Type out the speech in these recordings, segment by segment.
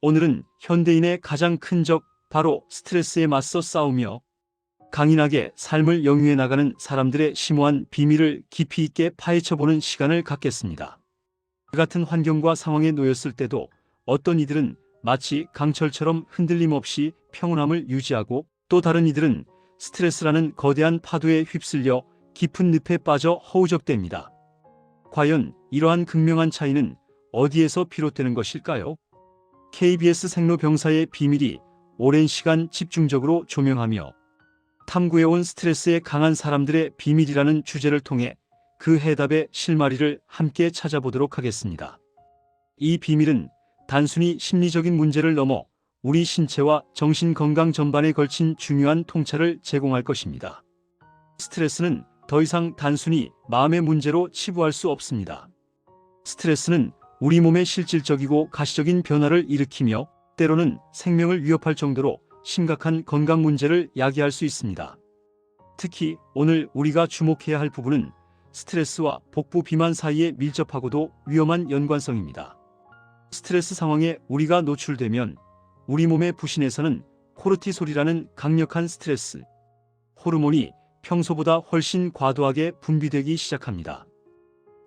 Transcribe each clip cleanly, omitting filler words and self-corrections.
오늘은 현대인의 가장 큰 적, 바로 스트레스에 맞서 싸우며 강인하게 삶을 영위해 나가는 사람들의 심오한 비밀을 깊이 있게 파헤쳐보는 시간을 갖겠습니다. 그 같은 환경과 상황에 놓였을 때도 어떤 이들은 마치 강철처럼 흔들림 없이 평온함을 유지하고, 또 다른 이들은 스트레스라는 거대한 파도에 휩쓸려 깊은 늪에 빠져 허우적댑니다. 과연 이러한 극명한 차이는 어디에서 비롯되는 것일까요? KBS 생로병사의 비밀이 오랜 시간 집중적으로 조명하며 탐구해온 스트레스에 강한 사람들의 비밀이라는 주제를 통해 그 해답의 실마리를 함께 찾아보도록 하겠습니다. 이 비밀은 단순히 심리적인 문제를 넘어 우리 신체와 정신 건강 전반에 걸친 중요한 통찰을 제공할 것입니다. 스트레스는 더 이상 단순히 마음의 문제로 치부할 수 없습니다. 스트레스는 우리 몸의 실질적이고 가시적인 변화를 일으키며 때로는 생명을 위협할 정도로 심각한 건강 문제를 야기할 수 있습니다. 특히 오늘 우리가 주목해야 할 부분은 스트레스와 복부 비만 사이에 밀접하고도 위험한 연관성입니다. 스트레스 상황에 우리가 노출되면 우리 몸의 부신에서는 코르티솔이라는 강력한 스트레스 호르몬이 평소보다 훨씬 과도하게 분비되기 시작합니다.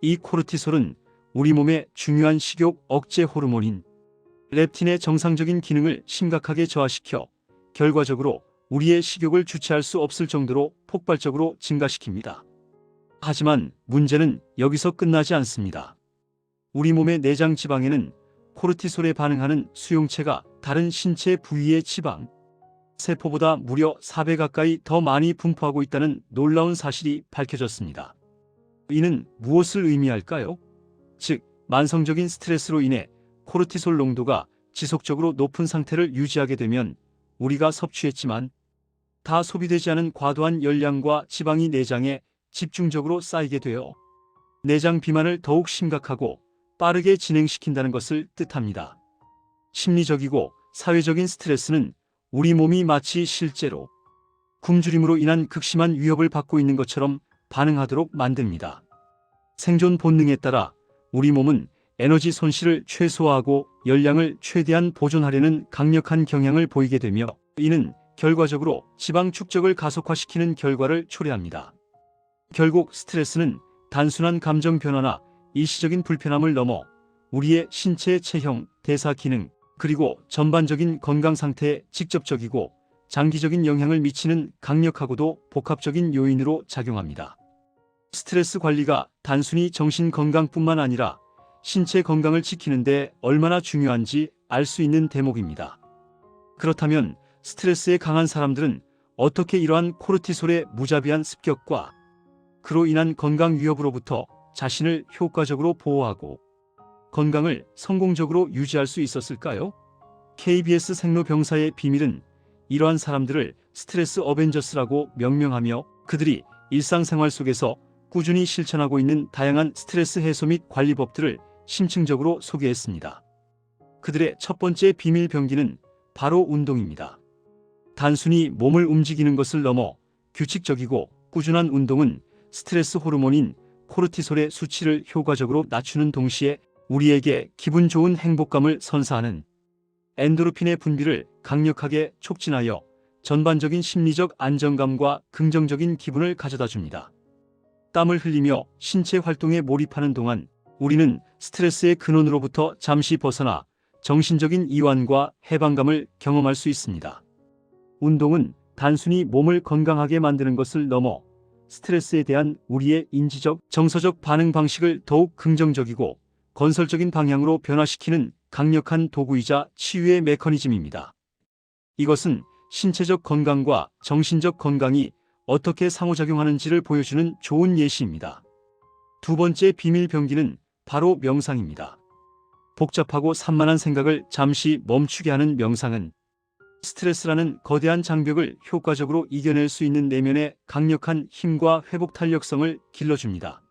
이 코르티솔은 우리 몸의 중요한 식욕 억제 호르몬인 렙틴의 정상적인 기능을 심각하게 저하시켜 결과적으로 우리의 식욕을 주체할 수 없을 정도로 폭발적으로 증가시킵니다. 하지만 문제는 여기서 끝나지 않습니다. 우리 몸의 내장 지방에는 코르티솔에 반응하는 수용체가 다른 신체 부위의 지방 세포보다 무려 4배 가까이 더 많이 분포하고 있다는 놀라운 사실이 밝혀졌습니다. 이는 무엇을 의미할까요? 즉, 만성적인 스트레스로 인해 코르티솔 농도가 지속적으로 높은 상태를 유지하게 되면 우리가 섭취했지만 다 소비되지 않은 과도한 열량과 지방이 내장에 집중적으로 쌓이게 되어 내장 비만을 더욱 심각하고 빠르게 진행시킨다는 것을 뜻합니다. 심리적이고 사회적인 스트레스는 우리 몸이 마치 실제로 굶주림으로 인한 극심한 위협을 받고 있는 것처럼 반응하도록 만듭니다. 생존 본능에 따라 우리 몸은 에너지 손실을 최소화하고 열량을 최대한 보존하려는 강력한 경향을 보이게 되며, 이는 결과적으로 지방 축적을 가속화시키는 결과를 초래합니다. 결국 스트레스는 단순한 감정 변화나 일시적인 불편함을 넘어 우리의 신체 체형, 대사 기능, 그리고 전반적인 건강 상태에 직접적이고 장기적인 영향을 미치는 강력하고도 복합적인 요인으로 작용합니다. 스트레스 관리가 단순히 정신 건강뿐만 아니라 신체 건강을 지키는 데 얼마나 중요한지 알 수 있는 대목입니다. 그렇다면 스트레스에 강한 사람들은 어떻게 이러한 코르티솔의 무자비한 습격과 그로 인한 건강 위협으로부터 자신을 효과적으로 보호하고 건강을 성공적으로 유지할 수 있었을까요? KBS 생로병사의 비밀은 이러한 사람들을 스트레스 어벤져스라고 명명하며 그들이 일상생활 속에서 꾸준히 실천하고 있는 다양한 스트레스 해소 및 관리법들을 심층적으로 소개했습니다. 그들의 첫 번째 비밀 병기는 바로 운동입니다. 단순히 몸을 움직이는 것을 넘어 규칙적이고 꾸준한 운동은 스트레스 호르몬인 코르티솔의 수치를 효과적으로 낮추는 동시에 우리에게 기분 좋은 행복감을 선사하는 엔도르핀의 분비를 강력하게 촉진하여 전반적인 심리적 안정감과 긍정적인 기분을 가져다 줍니다. 땀을 흘리며 신체 활동에 몰입하는 동안 우리는 스트레스의 근원으로부터 잠시 벗어나 정신적인 이완과 해방감을 경험할 수 있습니다. 운동은 단순히 몸을 건강하게 만드는 것을 넘어 스트레스에 대한 우리의 인지적, 정서적 반응 방식을 더욱 긍정적이고 건설적인 방향으로 변화시키는 강력한 도구이자 치유의 메커니즘입니다. 이것은 신체적 건강과 정신적 건강이 어떻게 상호작용하는지를 보여주는 좋은 예시입니다. 두 번째 비밀 병기는 바로 명상입니다. 복잡하고 산만한 생각을 잠시 멈추게 하는 명상은 스트레스라는 거대한 장벽을 효과적으로 이겨낼 수 있는 내면의 강력한 힘과 회복 탄력성을 길러줍니다.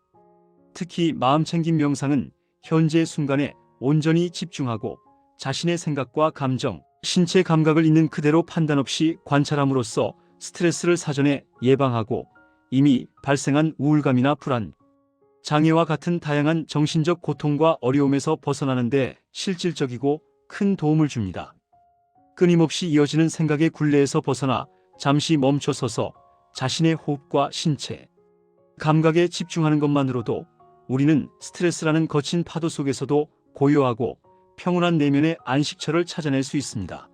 특히 마음챙김 명상은 현재의 순간에 온전히 집중하고 자신의 생각과 감정, 신체 감각을 있는 그대로 판단 없이 관찰함으로써 스트레스를 사전에 예방하고 이미 발생한 우울감이나 불안, 장애와 같은 다양한 정신적 고통과 어려움에서 벗어나는 데 실질적이고 큰 도움을 줍니다. 끊임없이 이어지는 생각의 굴레에서 벗어나 잠시 멈춰서서 자신의 호흡과 신체, 감각에 집중하는 것만으로도 우리는 스트레스라는 거친 파도 속에서도 고요하고 평온한 내면의 안식처를 찾아낼 수 있습니다.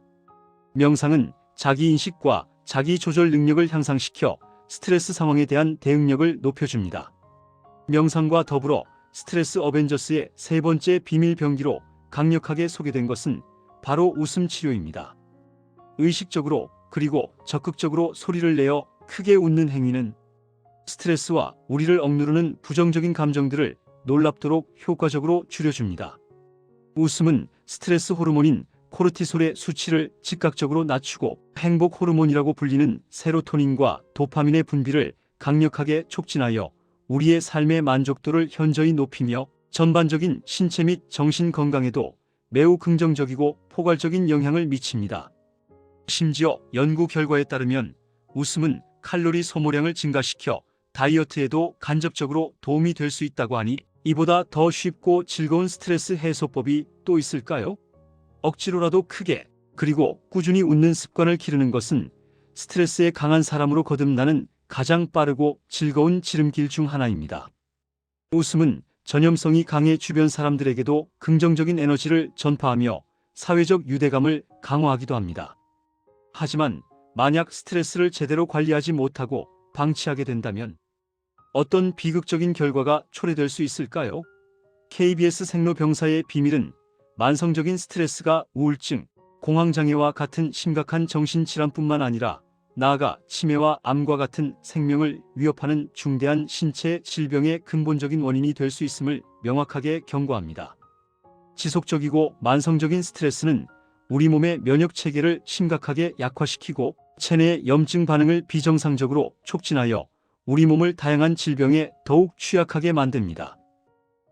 명상은 자기인식과 자기조절 능력을 향상시켜 스트레스 상황에 대한 대응력을 높여줍니다. 명상과 더불어 스트레스 어벤져스의 세 번째 비밀 병기로 강력하게 소개된 것은 바로 웃음 치료입니다. 의식적으로 그리고 적극적으로 소리를 내어 크게 웃는 행위는 스트레스와 우리를 억누르는 부정적인 감정들을 놀랍도록 효과적으로 줄여줍니다. 웃음은 스트레스 호르몬인 코르티솔의 수치를 즉각적으로 낮추고 행복 호르몬이라고 불리는 세로토닌과 도파민의 분비를 강력하게 촉진하여 우리의 삶의 만족도를 현저히 높이며 전반적인 신체 및 정신 건강에도 매우 긍정적이고 포괄적인 영향을 미칩니다. 심지어 연구 결과에 따르면 웃음은 칼로리 소모량을 증가시켜 다이어트에도 간접적으로 도움이 될 수 있다고 하니 이보다 더 쉽고 즐거운 스트레스 해소법이 또 있을까요? 억지로라도 크게 그리고 꾸준히 웃는 습관을 기르는 것은 스트레스에 강한 사람으로 거듭나는 가장 빠르고 즐거운 지름길 중 하나입니다. 웃음은 전염성이 강해 주변 사람들에게도 긍정적인 에너지를 전파하며 사회적 유대감을 강화하기도 합니다. 하지만 만약 스트레스를 제대로 관리하지 못하고 방치하게 된다면 어떤 비극적인 결과가 초래될 수 있을까요? KBS 생로병사의 비밀은 만성적인 스트레스가 우울증, 공황장애와 같은 심각한 정신질환뿐만 아니라 나아가 치매와 암과 같은 생명을 위협하는 중대한 신체 질병의 근본적인 원인이 될 수 있음을 명확하게 경고합니다. 지속적이고 만성적인 스트레스는 우리 몸의 면역 체계를 심각하게 약화시키고 체내의 염증 반응을 비정상적으로 촉진하여 우리 몸을 다양한 질병에 더욱 취약하게 만듭니다.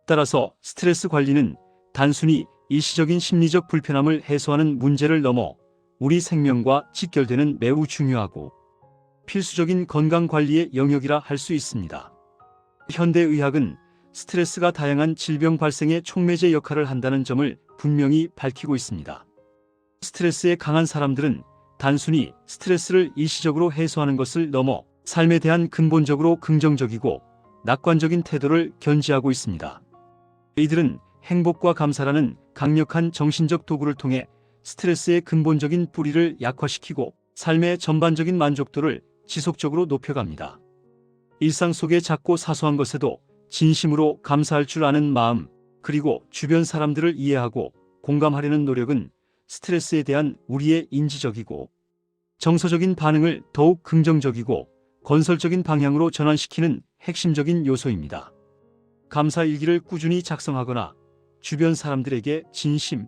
따라서 스트레스 관리는 단순히 일시적인 심리적 불편함을 해소하는 문제를 넘어 우리 생명과 직결되는 매우 중요하고 필수적인 건강관리의 영역이라 할 수 있습니다. 현대의학은 스트레스가 다양한 질병 발생의 촉매제 역할을 한다는 점을 분명히 밝히고 있습니다. 스트레스에 강한 사람들은 단순히 스트레스를 일시적으로 해소하는 것을 넘어 삶에 대한 근본적으로 긍정적이고 낙관적인 태도를 견지하고 있습니다. 이들은 행복과 감사라는 강력한 정신적 도구를 통해 스트레스의 근본적인 뿌리를 약화시키고 삶의 전반적인 만족도를 지속적으로 높여갑니다. 일상 속의 작고 사소한 것에도 진심으로 감사할 줄 아는 마음, 그리고 주변 사람들을 이해하고 공감하려는 노력은 스트레스에 대한 우리의 인지적이고 정서적인 반응을 더욱 긍정적이고 건설적인 방향으로 전환시키는 핵심적인 요소입니다. 감사 일기를 꾸준히 작성하거나 주변 사람들에게 진심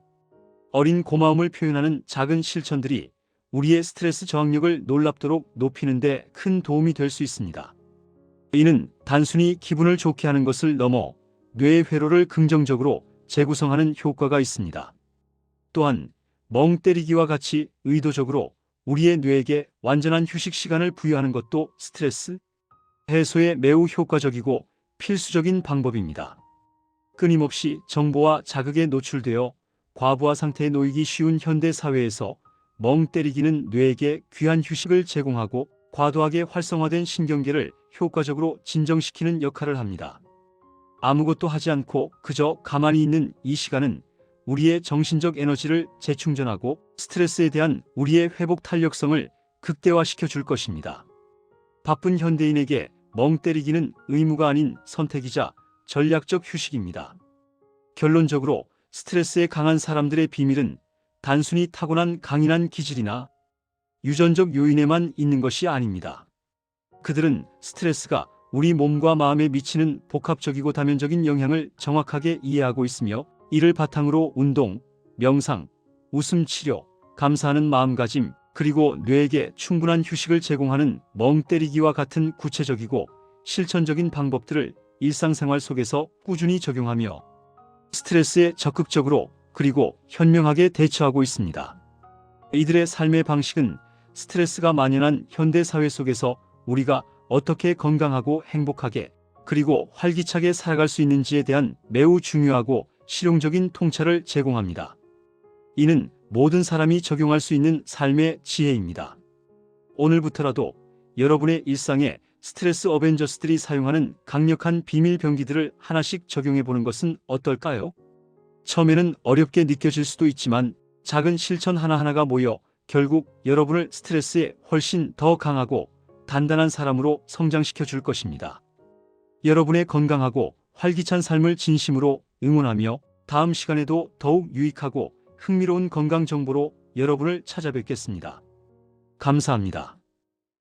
어린 고마움을 표현하는 작은 실천들이 우리의 스트레스 저항력을 놀랍도록 높이는 데 큰 도움이 될 수 있습니다. 이는 단순히 기분을 좋게 하는 것을 넘어 뇌의 회로를 긍정적으로 재구성하는 효과가 있습니다. 또한 멍 때리기와 같이 의도적으로 우리의 뇌에게 완전한 휴식 시간을 부여하는 것도 스트레스 해소에 매우 효과적이고 필수적인 방법입니다. 끊임없이 정보와 자극에 노출되어 과부하 상태에 놓이기 쉬운 현대 사회에서 멍 때리기는 뇌에게 귀한 휴식을 제공하고 과도하게 활성화된 신경계를 효과적으로 진정시키는 역할을 합니다. 아무것도 하지 않고 그저 가만히 있는 이 시간은 우리의 정신적 에너지를 재충전하고 스트레스에 대한 우리의 회복 탄력성을 극대화시켜 줄 것입니다. 바쁜 현대인에게 멍 때리기는 의무가 아닌 선택이자 전략적 휴식입니다. 결론적으로 스트레스에 강한 사람들의 비밀은 단순히 타고난 강인한 기질이나 유전적 요인에만 있는 것이 아닙니다. 그들은 스트레스가 우리 몸과 마음에 미치는 복합적이고 다면적인 영향을 정확하게 이해하고 있으며 이를 바탕으로 운동, 명상, 웃음 치료, 감사하는 마음가짐, 그리고 뇌에게 충분한 휴식을 제공하는 멍 때리기와 같은 구체적이고 실천적인 방법들을 일상생활 속에서 꾸준히 적용하며 스트레스에 적극적으로 그리고 현명하게 대처하고 있습니다. 이들의 삶의 방식은 스트레스가 만연한 현대 사회 속에서 우리가 어떻게 건강하고 행복하게 그리고 활기차게 살아갈 수 있는지에 대한 매우 중요하고 실용적인 통찰을 제공합니다. 이는 모든 사람이 적용할 수 있는 삶의 지혜입니다. 오늘부터라도 여러분의 일상에 스트레스 어벤져스들이 사용하는 강력한 비밀 병기들을 하나씩 적용해 보는 것은 어떨까요? 처음에는 어렵게 느껴질 수도 있지만 작은 실천 하나하나가 모여 결국 여러분을 스트레스에 훨씬 더 강하고 단단한 사람으로 성장시켜 줄 것입니다. 여러분의 건강하고 활기찬 삶을 진심으로 응원하며 다음 시간에도 더욱 유익하고 흥미로운 건강 정보로 여러분을 찾아뵙겠습니다. 감사합니다.